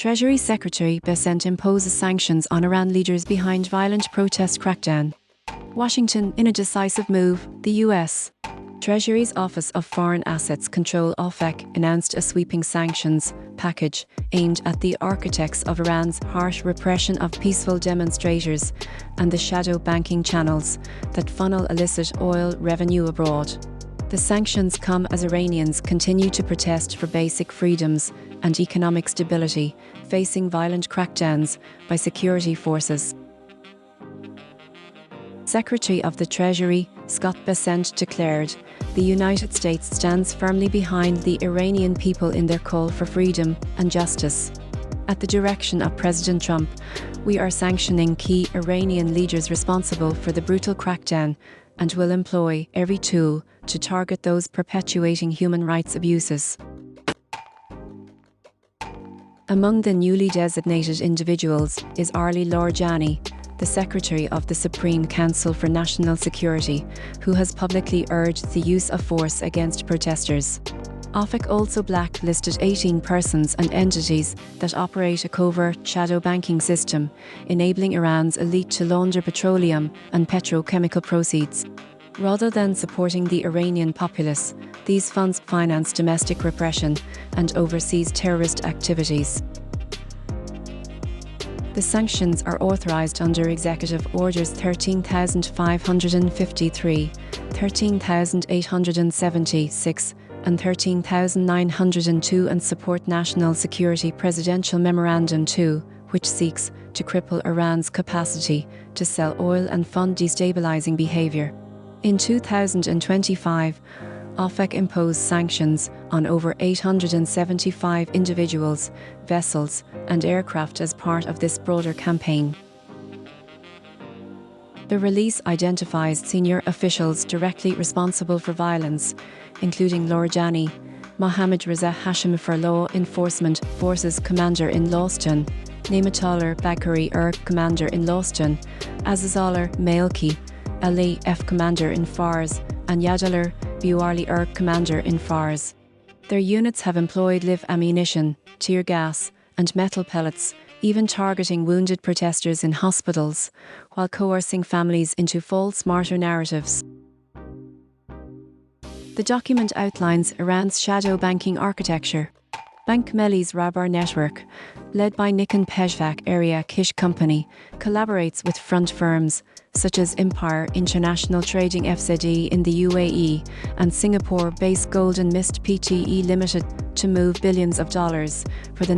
Treasury Secretary Bessent imposes sanctions on Iran leaders behind violent protest crackdown. Washington in a decisive move, the U.S. Treasury's Office of Foreign Assets Control OFAC announced a sweeping sanctions package aimed at the architects of Iran's harsh repression of peaceful demonstrators and the shadow banking channels that funnel illicit oil revenue abroad. The sanctions come as Iranians continue to protest for basic freedoms and economic stability, facing violent crackdowns by security forces. Secretary of the Treasury Scott Bessent declared, "The United States stands firmly behind the Iranian people in their call for freedom and justice. At the direction of President Trump, we are sanctioning key Iranian leaders responsible for the brutal crackdown and will employ every tool to target those perpetuating human rights abuses." Among the newly designated individuals is Ali Larijani, the Secretary of the Supreme Council for National Security, who has publicly urged the use of force against protesters. OFAC also blacklisted 18 persons and entities that operate a covert shadow banking system, enabling Iran's elite to launder petroleum and petrochemical proceeds. Rather than supporting the Iranian populace, these funds finance domestic repression and overseas terrorist activities. The sanctions are authorized under Executive Orders 13,553, 13,876, and 13,902 and support National Security Presidential Memorandum 2, which seeks to cripple Iran's capacity to sell oil and fund destabilizing behavior. In 2025, OFAC imposed sanctions on over 875 individuals, vessels, and aircraft as part of this broader campaign. The release identifies senior officials directly responsible for violence, including Larijani, Mohammad Reza Hashim for Law Enforcement Forces Commander in Lawston, Nematollah Bagheri Commander in Lawston, Azizallah Malki, Ali F. Commander in Fars, and Yadalar Buarli Commander in Fars. Their units have employed live ammunition, tear gas, and metal pellets, even targeting wounded protesters in hospitals, while coercing families into false martyr narratives. The document outlines Iran's shadow banking architecture. Bank Melli's Rabar network, led by Nikon Peshvak Area Kish Company, collaborates with front firms such as Empire International Trading FZE in the UAE and Singapore-based Golden Mist Pte Limited to move billions of dollars for the